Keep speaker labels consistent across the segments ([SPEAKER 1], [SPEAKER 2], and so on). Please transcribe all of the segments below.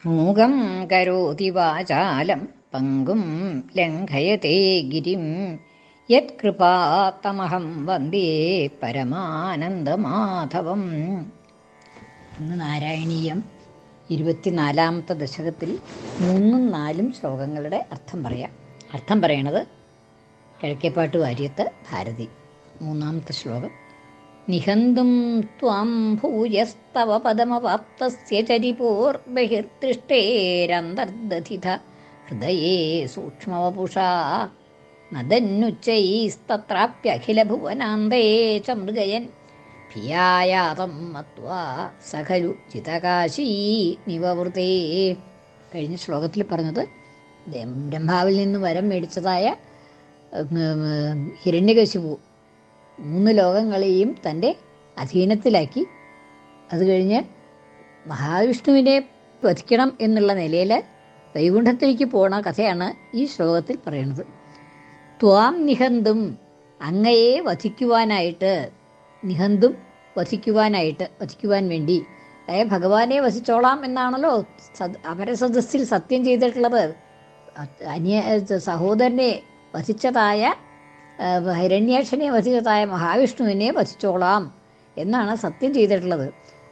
[SPEAKER 1] മൂകം കരോതി വാചാലം പങ്കും ലംഘയത്തെ ഗിരിം യത്കൃപാത്തമഹം വന്ദേ പരമാനന്ദമാധവം. ഇന്ന് നാരായണീയം 24-ാമത്തെ ദശകത്തിൽ 3ഉം 4ഉം ശ്ലോകങ്ങളുടെ അർത്ഥം പറയാം. അർത്ഥം പറയണത് കിഴക്കേപ്പാട്ട് വാര്യത്ത് ഭാരതി. 3ാമത്തെ ശ്ലോകം. നിഹന്തും ത്വാം ഭൂയസ്തവ പദമവാപ്തസ്യ ചരിപോർബഹിർദൃഷ്ടേരന്തർദധിത ഹൃദയേ സൂക്ഷ്മവപുഷാ നദന്നുച്ചൈസ്തത്രാപ്യഖിലഭുവനാന്തേ ച മൃഗയൻ ഭിയായാതം മത്വാ സഖലു ചിതകാശീ നിവവൃതേ. കഴിഞ്ഞ ശ്ലോകത്തിൽ പറഞ്ഞത് ബ്രഹ്മാവിൽ നിന്ന് വരം മേടിച്ചതായ ഹിരണ്യകശിപു 3 ലോകങ്ങളെയും തൻ്റെ അധീനത്തിലാക്കി. അത് കഴിഞ്ഞ് മഹാവിഷ്ണുവിനെ വധിക്കണം എന്നുള്ള നിലയിൽ വൈകുണ്ഠത്തിലേക്ക് പോണ കഥയാണ് ഈ ശ്ലോകത്തിൽ പറയുന്നത്. ത്വാം നിഹന്തും, അങ്ങയെ വധിക്കുവാനായിട്ട്, നിഹന്തും വധിക്കുവാൻ വേണ്ടി, അതായത് ഭഗവാനെ വധിച്ചോളാം എന്നാണല്ലോ അപരസദസ്സിൽ സത്യം ചെയ്തിട്ടുള്ളത്. സഹോദരനെ വധിച്ചതായ ഹിരണ്യാക്ഷനെ വധിച്ചതായ മഹാവിഷ്ണുവിനെ വധിച്ചോളാം എന്നാണ് സത്യം ചെയ്തിട്ടുള്ളത്.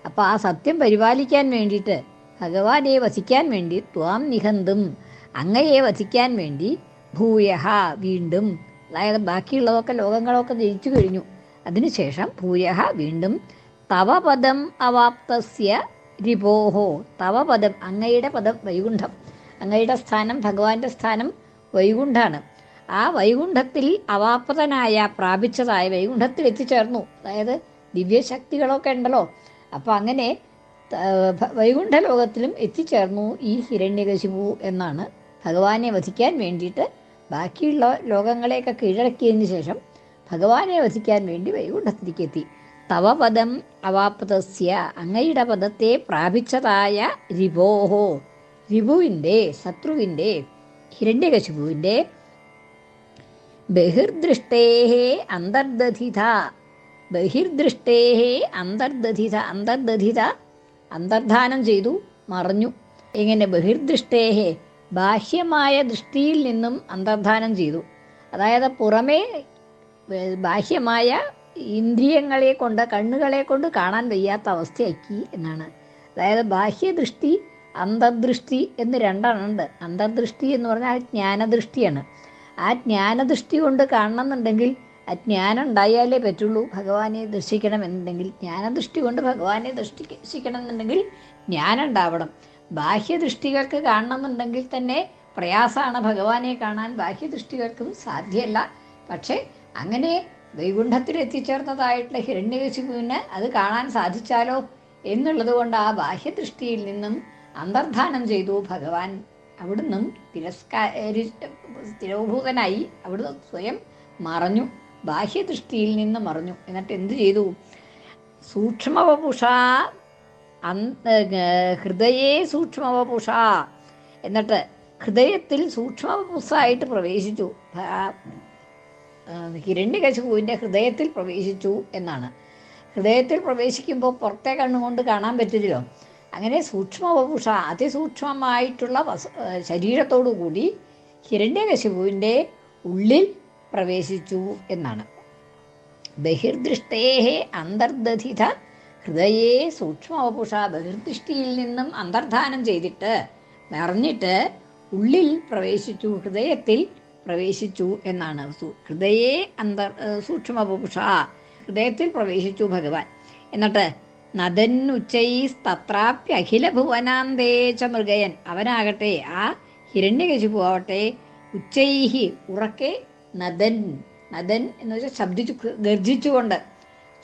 [SPEAKER 1] അപ്പോൾ ആ സത്യം പരിപാലിക്കാൻ വേണ്ടിയിട്ട്, ഭഗവാനെ വധിക്കാൻ വേണ്ടി, ത്വാം നിഹന്തും, അങ്ങയെ വധിക്കാൻ വേണ്ടി, ഭൂയഹ വീണ്ടും, അതായത് ബാക്കിയുള്ളതൊക്കെ ലോകങ്ങളൊക്കെ ജയിച്ചു കഴിഞ്ഞു, അതിനുശേഷം ഭൂയഹ വീണ്ടും, തവ പദം അവാപ്തസ്യ രിപോഹോ, തവ പദം അങ്ങയുടെ പദം വൈകുണ്ഠം, അങ്ങയുടെ സ്ഥാനം ഭഗവാന്റെ സ്ഥാനം വൈകുണ്ഠാണ്. ആ വൈകുണ്ഠത്തിൽ അവാപ്തനായ പ്രാപിച്ചതായ വൈകുണ്ഠത്തിൽ എത്തിച്ചേർന്നു. അതായത് ദിവ്യശക്തികളൊക്കെ ഉണ്ടല്ലോ. അപ്പോൾ അങ്ങനെ വൈകുണ്ഠ ലോകത്തിലും എത്തിച്ചേർന്നു ഈ ഹിരണ്യകശിപു എന്നാണ്. ഭഗവാനെ വധിക്കാൻ വേണ്ടിയിട്ട് ബാക്കിയുള്ള ലോകങ്ങളെയൊക്കെ കീഴടക്കിയതിന് ശേഷം ഭഗവാനെ വധിക്കാൻ വേണ്ടി വൈകുണ്ഠത്തിലേക്ക് എത്തി. തവ പദം അവാപ്തസ്യ, അങ്ങയുടെ പദത്തെ പ്രാപിച്ചതായ രിപോഹോ, രിപുവിൻ്റെ, ശത്രുവിൻ്റെ, ഹിരണ്യകശിപുവിൻ്റെ ബഹിർദൃഷ്ടേഹേ അന്തർദധിത, ബഹിർദൃഷ്ടേഹേ അന്തർദധിത, അന്തർദധിത അന്തർധാനം ചെയ്തു, മറഞ്ഞു. എങ്ങനെ? ബഹിർദൃഷ്ടേഹേ, ബാഹ്യമായ ദൃഷ്ടിയിൽ നിന്നും അന്തർധാനം ചെയ്തു. അതായത് പുറമേ ബാഹ്യമായ ഇന്ദ്രിയങ്ങളെ കൊണ്ട്, കണ്ണുകളെ കൊണ്ട് കാണാൻ വയ്യാത്ത അവസ്ഥയാക്കി എന്നാണ്. അതായത് ബാഹ്യദൃഷ്ടി, അന്തർദൃഷ്ടി എന്ന് രണ്ടെണ്ണമുണ്ട്. അന്തർദൃഷ്ടി എന്ന് പറഞ്ഞാൽ ജ്ഞാനദൃഷ്ടിയാണ്. ആ ജ്ഞാനദൃഷ്ടി കൊണ്ട് കാണണമെന്നുണ്ടെങ്കിൽ ആ ജ്ഞാനം ഉണ്ടായാലേ പറ്റുള്ളൂ. ഭഗവാനെ ദർശിക്കണം എന്നുണ്ടെങ്കിൽ, ജ്ഞാനദൃഷ്ടി കൊണ്ട് ഭഗവാനെ ദർശിക്കണം എന്നുണ്ടെങ്കിൽ ജ്ഞാനം ഉണ്ടാവണം. ബാഹ്യദൃഷ്ടികൾക്ക് കാണണമെന്നുണ്ടെങ്കിൽ തന്നെ പ്രയാസമാണ് ഭഗവാനെ കാണാൻ, ബാഹ്യദൃഷ്ടികൾക്കും സാധ്യമല്ല. പക്ഷേ അങ്ങനെ വൈകുണ്ഠത്തിൽ എത്തിച്ചേർന്നതായിട്ടുള്ള ഹിരണ്യകശിപുവിന് അത് കാണാൻ സാധിച്ചാലോ എന്നുള്ളത് കൊണ്ട് ആ ബാഹ്യദൃഷ്ടിയിൽ നിന്നും അന്തർധാനം ചെയ്തു ഭഗവാൻ. അവിടുന്ന് തിരോഭൂതനായി അവിടുന്ന് സ്വയം മറഞ്ഞു, ബാഹ്യദൃഷ്ടിയിൽ നിന്ന് മറഞ്ഞു. എന്നിട്ട് എന്ത് ചെയ്തു? സൂക്ഷ്മവപുഷ ഹൃദയേ സൂക്ഷ്മവപുഷ, എന്നിട്ട് ഹൃദയത്തിൽ സൂക്ഷ്മവപുഷായിട്ട് പ്രവേശിച്ചു. ഹിരണ്യകശിപുവിൻ്റെ ഹൃദയത്തിൽ പ്രവേശിച്ചു എന്നാണ്. ഹൃദയത്തിൽ പ്രവേശിക്കുമ്പോൾ പുറത്തെ കണ്ണുകൊണ്ട് കാണാൻ പറ്റില്ലല്ലോ. അങ്ങനെ സൂക്ഷ്മവപുഷ, അതിസൂക്ഷ്മമായിട്ടുള്ള ശരീരത്തോടു കൂടി ഹിരണ്യകശിപുവിൻ്റെ ഉള്ളിൽ പ്രവേശിച്ചു എന്നാണ്. ബഹിർദൃഷ്ടേഹേ അന്തർദധിത ഹൃദയേ സൂക്ഷ്മവപുഷ, ബഹിർദൃഷ്ടിയിൽ നിന്നും അന്തർധാനം ചെയ്തിട്ട് നിറഞ്ഞിട്ട് ഉള്ളിൽ പ്രവേശിച്ചു, ഹൃദയത്തിൽ പ്രവേശിച്ചു എന്നാണ്. ഹൃദയേ സൂക്ഷ്മവപുഷ, ഹൃദയത്തിൽ പ്രവേശിച്ചു ഭഗവാൻ. എന്നിട്ട് നദന്നുച്ചൈസ്തത്രാപ്യഖിലഭുവനാന്തേ ച മൃഗയൻ, അവനാകട്ടെ, ആ ഹിരണ്യകശിപു ആവട്ടെ, ഉച്ചൈഹി ഉറക്കെ, നദൻ, നദൻ എന്ന് വെച്ചാൽ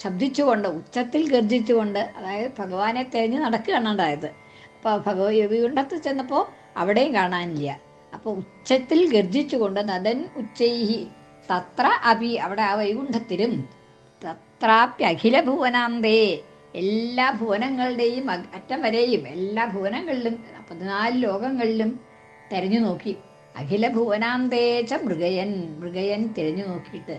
[SPEAKER 1] ശബ്ദിച്ചുകൊണ്ട് ഉച്ചത്തിൽ ഗർജിച്ചുകൊണ്ട്, അതായത് ഭഗവാനെ തിരഞ്ഞ് നടക്കുകയാണ് ഉണ്ടായത്. അപ്പോൾ വൈകുണ്ഠത്തിൽ ചെന്നപ്പോൾ അവിടെയും കാണാനില്ല. അപ്പോൾ ഉച്ചത്തിൽ ഗർജിച്ചുകൊണ്ട്, നദൻ ഉച്ചൈഹി തത്ര അപി, അവിടെ ആ വൈകുണ്ഠത്തിലും, തത്രാപ്യഖിലഭുവനാന്തേ, എല്ലാ ഭുവനങ്ങളുടെയും അറ്റം വരെയും, എല്ലാ ഭുവനങ്ങളിലും 14 ലോകങ്ങളിലും തിരഞ്ഞു നോക്കി. അഖില ഭുവനാന്തേച്ച മൃഗയൻ തിരഞ്ഞു നോക്കിയിട്ട്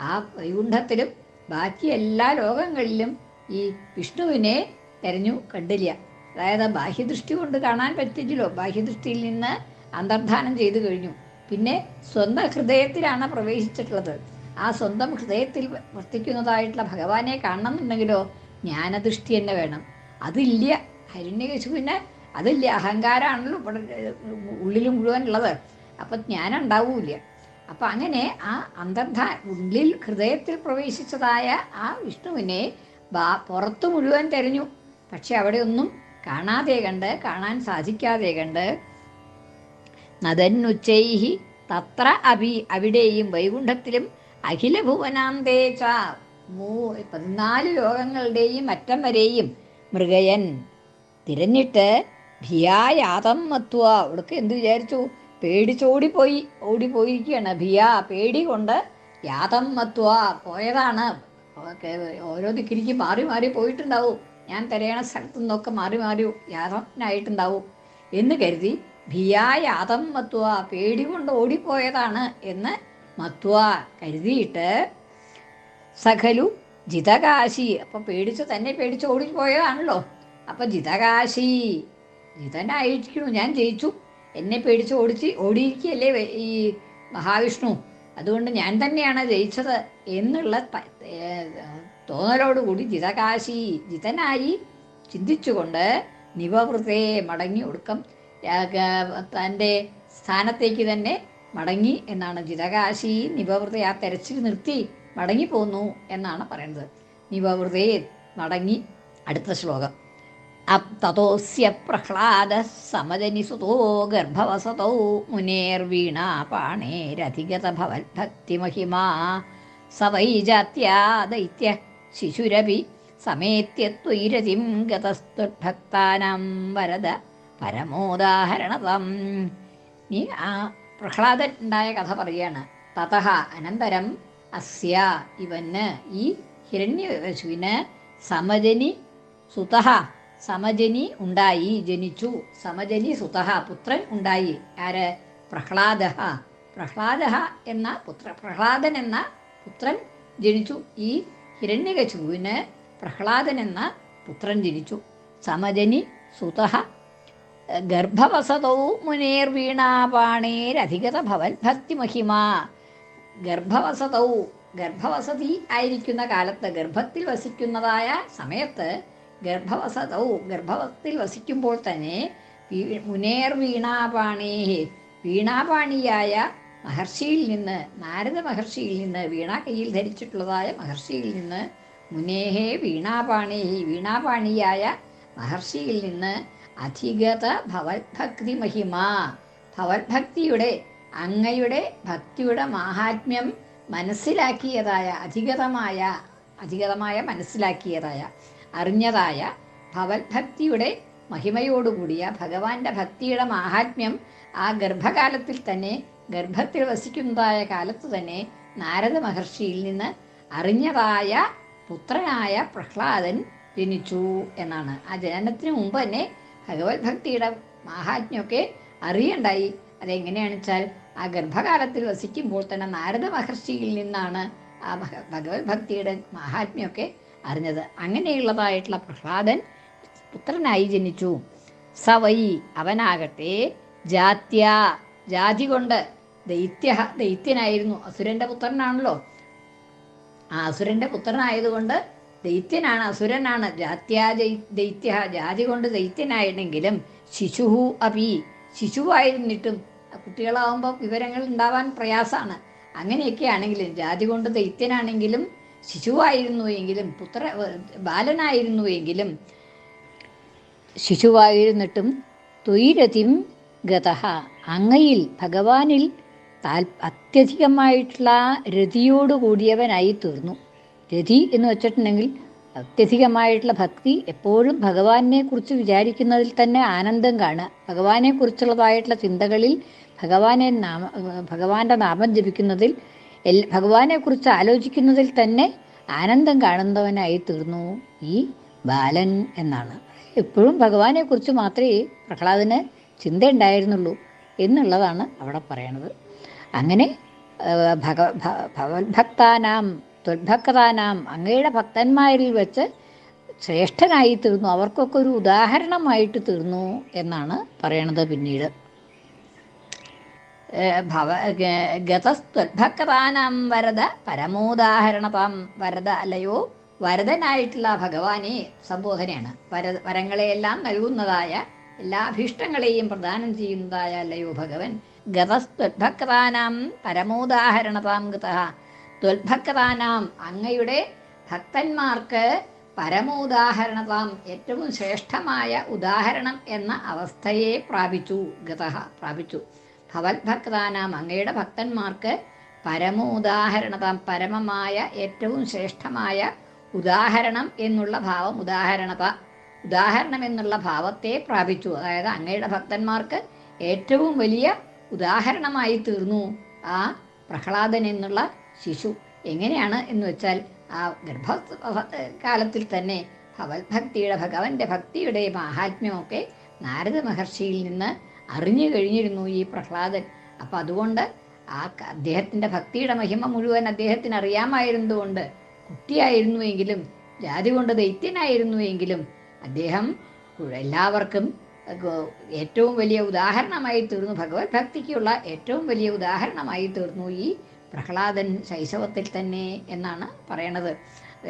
[SPEAKER 1] ആ വൈകുണ്ഠത്തിലും ബാക്കി എല്ലാ ലോകങ്ങളിലും ഈ വിഷ്ണുവിനെ തിരഞ്ഞു കണ്ടില്ല. അതായത് ബാഹ്യദൃഷ്ടി കൊണ്ട് കാണാൻ പറ്റില്ലല്ലോ. ബാഹ്യദൃഷ്ടിയിൽ നിന്ന് അന്തർധാനം ചെയ്തു കഴിഞ്ഞു. പിന്നെ സ്വന്തം ഹൃദയത്തിലാണ് പ്രവേശിച്ചിട്ടുള്ളത്. ആ സ്വന്തം ഹൃദയത്തിൽ വർത്തിക്കുന്നതായിട്ടുള്ള ഭഗവാനെ കാണണമെന്നുണ്ടെങ്കിലോ ജ്ഞാനദൃഷ്ടി തന്നെ വേണം. അതില്ല ഹിരണ്യകശിപുവിന്, അതില്ല. അഹങ്കാരമാണല്ലോ ഇവിടെ ഉള്ളിൽ മുഴുവൻ ഉള്ളത്. അപ്പം ജ്ഞാനം ഉണ്ടാവൂല. അപ്പം അങ്ങനെ ആ ഉള്ളിൽ ഹൃദയത്തിൽ പ്രവേശിച്ചതായ ആ വിഷ്ണുവിനെ പുറത്ത് മുഴുവൻ തെരഞ്ഞു. പക്ഷെ അവിടെ ഒന്നും കാണാതെ കണ്ട്, കാണാൻ സാധിക്കാതെ കണ്ട് നദന്നുച്ചൈഹി തത്ര അവിടെയും വൈകുണ്ഠത്തിലും അഖില ഭുവനാന്തേച്ച 14 ലോകങ്ങളുടെയും അറ്റം വരെയും മൃഗയൻ തിരഞ്ഞിട്ട് ഭിയായാതം മത്വ. അവിടേക്ക് എന്ത് വിചാരിച്ചു? ഓടിപ്പോയിരിക്കുകയാണ്. പേടി കൊണ്ട് യാതം മത്വ പോയതാണ്. ഓരോ ദിക്കിലേക്ക് മാറി മാറി പോയിട്ടുണ്ടാവും. ഞാൻ തിരയണ സ്ഥലത്തു നിന്നൊക്കെ മാറി മാറി യാതനായിട്ടുണ്ടാവും എന്ന് കരുതി യാതം മത്വ, പേടി കൊണ്ട് ഓടിപ്പോയതാണ് എന്ന് മത്വ കരുതിയിട്ട് സഖലു ജിതകാശി. അപ്പം പേടിച്ച് ഓടിപ്പോയതാണല്ലോ. അപ്പം ജിതകാശി, ജിതനായിരിക്കണു. ഞാൻ ജയിച്ചു, എന്നെ പേടിച്ച് ഓടിയിരിക്കുകയല്ലേ ഈ മഹാവിഷ്ണു, അതുകൊണ്ട് ഞാൻ തന്നെയാണ് ജയിച്ചത് എന്നുള്ള തോന്നലോടുകൂടി ജിതനായി ചിന്തിച്ചുകൊണ്ട് നിവവൃതേ മടങ്ങി, ഒടുക്കം തൻ്റെ സ്ഥാനത്തേക്ക് തന്നെ മടങ്ങി എന്നാണ്. ജിതകാശി നിവവൃതേ, ആ തെരച്ചിൽ നിർത്തി മടങ്ങിപ്പോന്നു എന്നാണ് പറയുന്നത്. നിവവൃതേ മടങ്ങി. അടുത്ത ശ്ലോകം. തതോസ്യ പ്രഹ്ലാദ സമജനിസുതോ ഗർഭവസതോ മുനേർവീണാ പാണേരധിഗത ഭവത്ഭക്തിമഹിമാ സ വൈ ജാത്യാ ദൈത്യ ശിശുരപി സമേത്യത്വൈരതിം ഗതസ്ത്വദ്ഭക്താനാം വരദ പരമോദാഹരണതം. നീ ആ പ്രഹ്ലാദൻ ഉണ്ടായ കഥ പറയുകയാണ്. തതഃ അനന്തരം അസ്യ ഇവന്, ഈ ഹിരണ്യകശിപുവിന് സമജനി സുതഃ, സമജനി ഉണ്ടായി, ജനിച്ചു. സമജനി സുതഃ, പുത്രൻ ഉണ്ടായി. ആര്? പ്രഹ്ലാദഃ. പ്രഹ്ലാദൻ എന്ന പുത്രൻ ജനിച്ചു. ഈ ഹിരണ്യകശിപുവിന് പ്രഹ്ലാദൻ എന്ന പുത്രൻ ജനിച്ചു. സമജനി സുതഃ ഗർഭവസതൗ മുനേർവീണാപാണേരധിഗത ഭവത്ഭക്തിമഹിമാ. ഗർഭവസതി ആയിരിക്കുന്ന കാലത്ത്, ഗർഭത്തിൽ വസിക്കുന്നതായ സമയത്ത്, ഗർഭത്തിൽ വസിക്കുമ്പോൾ തന്നെ മുനേർവീണാപാണേ, വീണാപാണിയായ മഹർഷിയിൽ നിന്ന്, നാരദ മഹർഷിയിൽ നിന്ന്, വീണ കയ്യിൽ ധരിച്ചിട്ടുള്ളതായ മഹർഷിയിൽ നിന്ന്, മുനേഹേ വീണാപാണേഹി, വീണാപാണിയായ മഹർഷിയിൽ നിന്ന് അധിഗത ഭവത്ഭക്തി മഹിമാ, ഭവത്ഭക്തിയുടെ, അങ്ങയുടെ ഭക്തിയുടെ മാഹാത്മ്യം മനസ്സിലാക്കിയതായ, അധിഗതമായ മനസ്സിലാക്കിയതായ, അറിഞ്ഞതായ ഭവത്ഭക്തിയുടെ മഹിമയോടുകൂടിയ ഭഗവാന്റെ ഭക്തിയുടെ മാഹാത്മ്യം ആ ഗർഭകാലത്തിൽ തന്നെ, ഗർഭത്തിൽ വസിക്കുന്നതായ കാലത്ത് തന്നെ നാരദ മഹർഷിയിൽ നിന്ന് അറിഞ്ഞതായ പുത്രനായ പ്രഹ്ലാദൻ ജനിച്ചു എന്നാണ്. ആ ജനനത്തിന് മുമ്പ് തന്നെ ഭഗവത് ഭക്തിയുടെ മാഹാത്മ്യമൊക്കെ അറിയണ്ടായി. അതെങ്ങനെയാണെന്ന് വെച്ചാൽ ആ ഗർഭകാലത്തിൽ വസിക്കുമ്പോൾ തന്നെ നാരദ മഹർഷിയിൽ നിന്നാണ് ആ ഭഗവത് ഭക്തിയുടെ മാഹാത്മ്യമൊക്കെ അറിഞ്ഞത്. അങ്ങനെയുള്ളതായിട്ടുള്ള പ്രഹ്ലാദൻ പുത്രനായി ജനിച്ചു. സവൈ അവനാകട്ടെ ജാതി കൊണ്ട് ദൈത്യനായിരുന്നു. അസുരന്റെ പുത്രനാണല്ലോ. ആ അസുരന്റെ പുത്രനായതുകൊണ്ട് ദൈത്യനാണ്, അസുരനാണ്. ദൈത്യ, ജാതി കൊണ്ട് ദൈത്യനായിരുന്നെങ്കിലും ശിശുഹു അപി, ശിശുവായിരുന്നിട്ടും, കുട്ടികളാവുമ്പോൾ വിവരങ്ങൾ ഉണ്ടാവാൻ പ്രയാസമാണ്. അങ്ങനെയൊക്കെ ആണെങ്കിലും, ജാതി കൊണ്ട് ദൈത്യനാണെങ്കിലും, ശിശുവായിരുന്നുവെങ്കിലും, ബാലനായിരുന്നുവെങ്കിലും, ശിശുവായിരുന്നിട്ടും ത്വയിരതിം ഗതഃ, അങ്ങയിൽ ഭഗവാനിൽ അത്യധികമായിട്ടുള്ള രതിയോടുകൂടിയവനായി തീർന്നു. രതി എന്ന് വെച്ചിട്ടുണ്ടെങ്കിൽ അത്യധികമായിട്ടുള്ള ഭക്തി, എപ്പോഴും ഭഗവാനെ കുറിച്ച് വിചാരിക്കുന്നതിൽ തന്നെ ആനന്ദം കാണുക, ഭഗവാനെ കുറിച്ചുള്ളതായിട്ടുള്ള ചിന്തകളിൽ, ഭഗവാന്റെ നാമം ജപിക്കുന്നതിൽ, ഭഗവാനെ കുറിച്ച് ആലോചിക്കുന്നതിൽ തന്നെ ആനന്ദം കാണുന്നവനായി തീർന്നു ഈ ബാലൻ എന്നാണ്. എപ്പോഴും ഭഗവാനെ കുറിച്ച് മാത്രമേ പ്രഹ്ലാദന് ചിന്ത ഉണ്ടായിരുന്നുള്ളൂ എന്നുള്ളതാണ് അവിടെ പറയണത്. അങ്ങനെ ഭഗവത്ഭക്താനാം ത്വദ്ഭക്താനാം, അങ്ങയുടെ ഭക്തന്മാരിൽ വെച്ച് ശ്രേഷ്ഠനായി തീർന്നു, അവർക്കൊക്കെ ഒരു ഉദാഹരണമായിട്ട് തീർന്നു എന്നാണ് പറയണത്. പിന്നീട് ഗതസ്ത്വദ്ഭക്താനാം വരദ പരമോദാഹരണതാം വരദ, അല്ലയോ വരദനായിട്ടുള്ള ഭഗവാനെ സംബോധനയാണ്. വരങ്ങളെയെല്ലാം നൽകുന്നതായ, എല്ലാ അഭീഷ്ടങ്ങളെയും പ്രദാനം ചെയ്യുന്നതായ അല്ലയോ ഭഗവൻ. ഗതസ്ത്വദ്ഭക്താനാം പരമോദാഹരണതാം ഗതഃ, ത്വദ്ഭക്താനാം അങ്ങയുടെ ഭക്തന്മാർക്ക് പരമോദാഹരണതാം ഏറ്റവും ശ്രേഷ്ഠമായ ഉദാഹരണം എന്ന അവസ്ഥയെ പ്രാപിച്ചു. ഗതഃ പ്രാപിച്ചു. ഭവത്ഭക്താനാം അങ്ങയുടെ ഭക്തന്മാർക്ക് പരമോദാഹരണതാം പരമമായ ഏറ്റവും ശ്രേഷ്ഠമായ ഉദാഹരണം എന്നുള്ള ഭാവം, ഉദാഹരണം എന്നുള്ള ഭാവത്തെ പ്രാപിച്ചു. അതായത് അങ്ങയുടെ ഭക്തന്മാർക്ക് ഏറ്റവും വലിയ ഉദാഹരണമായി തീർന്നു ആ പ്രഹ്ലാദൻ എന്നുള്ള ശിശു. എങ്ങനെയാണ് എന്ന് വെച്ചാൽ ആ ഗർഭകാലത്തിൽ തന്നെ ഭഗവത്ഭക്തിയുടെ, ഭഗവന്റെ ഭക്തിയുടെ മാഹാത്മ്യമൊക്കെ നാരദ മഹർഷിയിൽ നിന്ന് അറിഞ്ഞു കഴിഞ്ഞിരുന്നു ഈ പ്രഹ്ലാദൻ. അപ്പം അതുകൊണ്ട് അദ്ദേഹത്തിൻ്റെ ഭക്തിയുടെ മഹിമ മുഴുവൻ അദ്ദേഹത്തിന് അറിയാമായിരുന്നതുകൊണ്ട്, കുട്ടിയായിരുന്നുവെങ്കിലും ജാതി കൊണ്ട് ദൈത്യനായിരുന്നുവെങ്കിലും അദ്ദേഹം എല്ലാവർക്കും ഏറ്റവും വലിയ ഉദാഹരണമായി തീർന്നു. ഭഗവത് ഭക്തിക്കുള്ള ഏറ്റവും വലിയ ഉദാഹരണമായി തീർന്നു ഈ പ്രഹ്ലാദൻ ശൈശവത്തിൽ തന്നെ എന്നാണ് പറയണത്.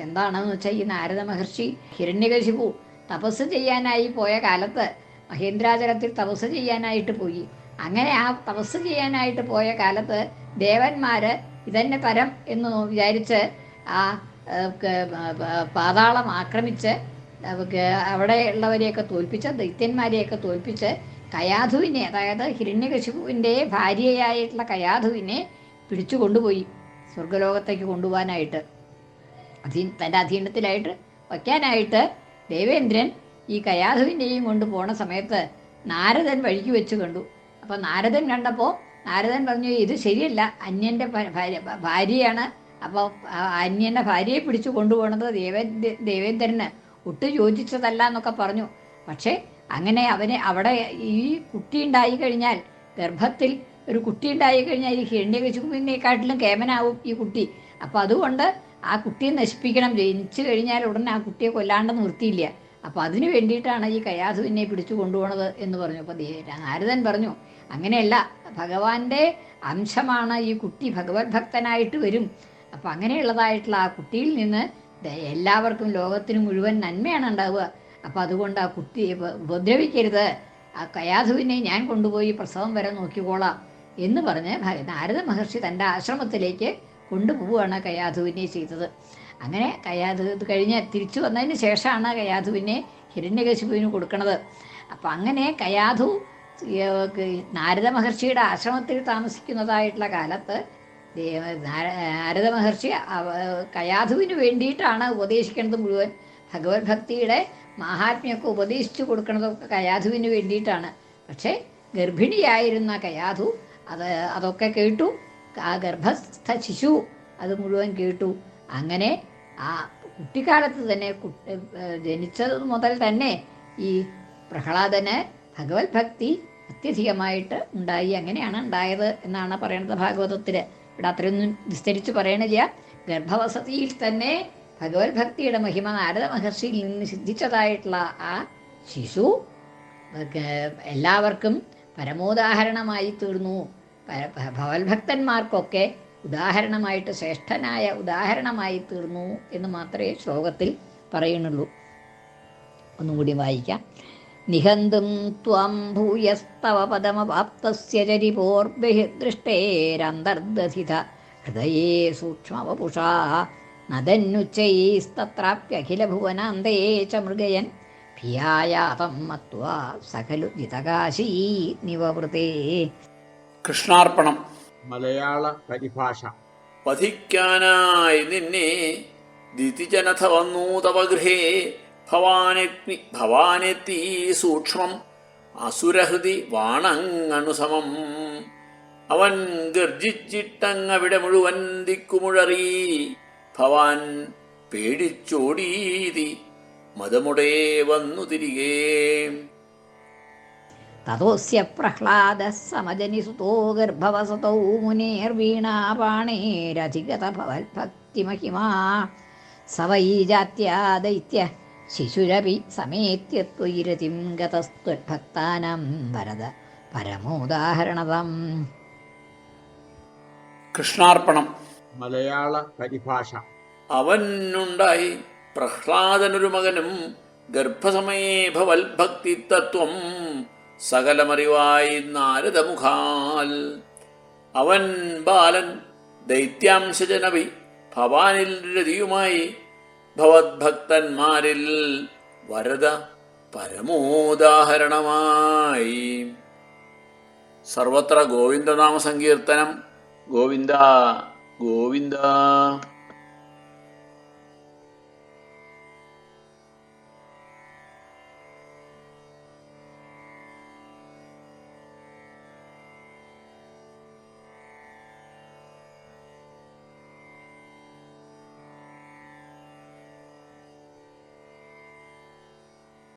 [SPEAKER 1] എന്താണെന്ന് വെച്ചാൽ ഈ നാരദ മഹർഷി ഹിരണ്യകശിപു തപസ് ചെയ്യാനായി പോയ കാലത്ത് മഹേന്ദ്രാചലത്തിൽ തപസ് ചെയ്യാനായിട്ട് പോയി. അങ്ങനെ ആ തപസ് ചെയ്യാനായിട്ട് പോയ കാലത്ത് ദേവന്മാര് ഇതന്നെ തരം എന്ന് വിചാരിച്ച് ആ പാതാളം ആക്രമിച്ച് അവിടെ ഉള്ളവരെയൊക്കെ തോൽപ്പിച്ച്, ദൈത്യന്മാരെയൊക്കെ തോൽപ്പിച്ച് കയാധുവിനെ, അതായത് ഹിരണ്യകശിപുവിൻ്റെ ഭാര്യയായിട്ടുള്ള കയാധുവിനെ പിടിച്ചു കൊണ്ടുപോയി സ്വർഗലോകത്തേക്ക് കൊണ്ടുപോകാനായിട്ട്, തൻ്റെ അധീനത്തിലായിട്ട് വയ്ക്കാനായിട്ട് ദേവേന്ദ്രൻ ഈ കയാധുവിനെയും കൊണ്ട് പോണ സമയത്ത് നാരദൻ വഴിക്ക് വെച്ച് കണ്ടു. അപ്പം നാരദൻ കണ്ടപ്പോൾ നാരദൻ പറഞ്ഞു, ഇത് ശരിയല്ല, അന്യൻ്റെ ഭാര്യയാണ്. അപ്പോൾ അന്യൻ്റെ ഭാര്യയെ പിടിച്ചു കൊണ്ടുപോകണത് ദേവേന്ദ്രന് ഒട്ടും യോജിച്ചതല്ല എന്നൊക്കെ പറഞ്ഞു. പക്ഷേ അങ്ങനെ അവിടെ ഈ കുട്ടി ഉണ്ടായി കഴിഞ്ഞാൽ, ഗർഭത്തിൽ ഒരു കുട്ടി ഉണ്ടായി കഴിഞ്ഞാൽ ഈ ഹിരണ്യകശിപുവിനെക്കാട്ടിലും കേമനാവും ഈ കുട്ടി. അപ്പോൾ അതുകൊണ്ട് ആ കുട്ടിയെ നശിപ്പിക്കണം, ജനിച്ചു കഴിഞ്ഞാൽ ഉടനെ ആ കുട്ടിയെ കൊല്ലാണ്ട് നിർത്തിയില്ല. അപ്പോൾ അതിന് വേണ്ടിയിട്ടാണ് ഈ കയാധുവിനെ പിടിച്ചു കൊണ്ടുപോകണത് എന്ന് പറഞ്ഞു. അപ്പോൾ നാരദൻ പറഞ്ഞു, അങ്ങനെയല്ല, ഭഗവാന്റെ അംശമാണ് ഈ കുട്ടി, ഭഗവത് ഭക്തനായിട്ട് വരും. അപ്പം അങ്ങനെയുള്ളതായിട്ടുള്ള ആ കുട്ടിയിൽ നിന്ന് എല്ലാവർക്കും, ലോകത്തിന് മുഴുവൻ നന്മയാണ് ഉണ്ടാവുക. അപ്പം അതുകൊണ്ട് ആ കുട്ടിയെ ഉപദ്രവിക്കരുത്, ആ കയാധുവിനെ ഞാൻ കൊണ്ടുപോയി പ്രസവം വരെ നോക്കിക്കോളാം എന്ന് പറഞ്ഞ് നാരദ മഹർഷി തൻ്റെ ആശ്രമത്തിലേക്ക് കൊണ്ടുപോവുകയാണ് കയാധുവിനെ ചെയ്തത്. അങ്ങനെ കയാധു കഴിഞ്ഞ് തിരിച്ചു വന്നതിന് ശേഷമാണ് കയാധുവിനെ ഹിരണ്യകശിപുവിന് കൊടുക്കണത്. അപ്പം അങ്ങനെ കയാധു നാരദ മഹർഷിയുടെ ആശ്രമത്തിൽ താമസിക്കുന്നതായിട്ടുള്ള കാലത്ത് നാരദ മഹർഷി കയാധുവിന് വേണ്ടിയിട്ടാണ് ഉപദേശിക്കുന്നത് മുഴുവൻ. ഭഗവത് ഭക്തിയുടെ മാഹാത്മ്യമൊക്കെ ഉപദേശിച്ചു കൊടുക്കുന്നതൊക്കെ കയാധുവിന് വേണ്ടിയിട്ടാണ്. പക്ഷേ ഗർഭിണിയായിരുന്ന കയാധു അതൊക്കെ കേട്ടു. ആ ഗർഭസ്ഥ ശിശു അത് മുഴുവൻ കേട്ടു. അങ്ങനെ ആ കുട്ടിക്കാലത്ത് തന്നെ, ജനിച്ചത് മുതൽ തന്നെ ഈ പ്രഹ്ലാദന് ഭഗവത് ഭക്തി അത്യധികമായിട്ട് ഉണ്ടായി. അങ്ങനെയാണ് ഉണ്ടായത് എന്നാണ് പറയണത് ഭാഗവതത്തിൽ. ഇവിടെ അത്രയൊന്നും വിസ്തരിച്ച് പറയണില്ല. ഗർഭവസതിയിൽ തന്നെ ഭഗവത് ഭക്തിയുടെ മഹിമ നാരദ മഹർഷിയിൽ നിന്ന് സിദ്ധിച്ചതായിട്ടുള്ള ആ ശിശു എല്ലാവർക്കും പരമോദാഹരണമായി തീർന്നു. ഭഗവത്ഭക്തന്മാർക്കൊക്കെ ഉദാഹരണമായിട്ട്, ശ്രേഷ്ഠനായ ഉദാഹരണമായി തീർന്നു എന്ന് മാത്രമേ ശ്ലോകത്തിൽ പറയുന്നുള്ളൂ. ഒന്നുകൂടി വായിക്കാം. നിഹന്തും ത്വം ഭൂയസ്തവ പദമവാപ്തസ്യ ചരിപോർബഹിർദൃഷ്ടേരന്തർദധിത ഹൃദയേ സൂക്ഷ്മവപുഷാ നദന്നുച്ചൈസ്തത്രാപ്യഖിലഭുവനാന്തേ ച മൃഗയൻ ഭിയായാതം മത്വാ സകലു ജിതകാശീ നിവവൃതേ.
[SPEAKER 2] കൃഷ്ണാർപ്പണം.
[SPEAKER 3] മലയാള പരിഭാഷ.
[SPEAKER 2] വധിക്കാനായി നിന്നെ ദിതിജനഥ വന്നു തവ ഗൃഹേ ഭവാനെത്തി സൂക്ഷ്മം അസുരഹൃതി വാണങ്ങണുസമം. അവൻ ഗർജിച്ചിട്ടങ്ങവിടെ മുഴുവൻ ദിക്കുമുഴറി ഭവാൻ പേടിച്ചോടീതി മതമുടേ വന്നു തിരികെ.
[SPEAKER 1] തതോസ്യ പ്രഹ്ലാദഃ സമജനിസുതോ ഗർഭവസതോ മുനേർവീണാപാണേരധിഗത ഭവത്ഭക്തിമഹിമാ സ വൈ ജാത്യാ ദൈത്യ ശിശുരപി സമേത്യത്വൈരതിം ഗതസ്ത്വഭക്താനാം വരദ പരമോദാഹരണതം.
[SPEAKER 2] കൃഷ്ണാർപ്പണം.
[SPEAKER 3] മലയാള പരിഭാഷ.
[SPEAKER 2] അവനുണ്ടായി പ്രഹ്ലാദനൊരു മകനും ഗർഭസമയേ ഭവൽഭക്തി തത്വം സകലമറിവായി നാരദമുഖാൽ. അവൻ ബാലൻ ദൈത്യാംശജനവി ഭവാനിൽ രതിയുമായി ഭവദ്ഭക്തന്മാരിൽ വരദ പരമോദാഹരണമായി. സർവത്ര ഗോവിന്ദനാമ സങ്കീർത്തനം. ഗോവിന്ദ ഗോവിന്ദ.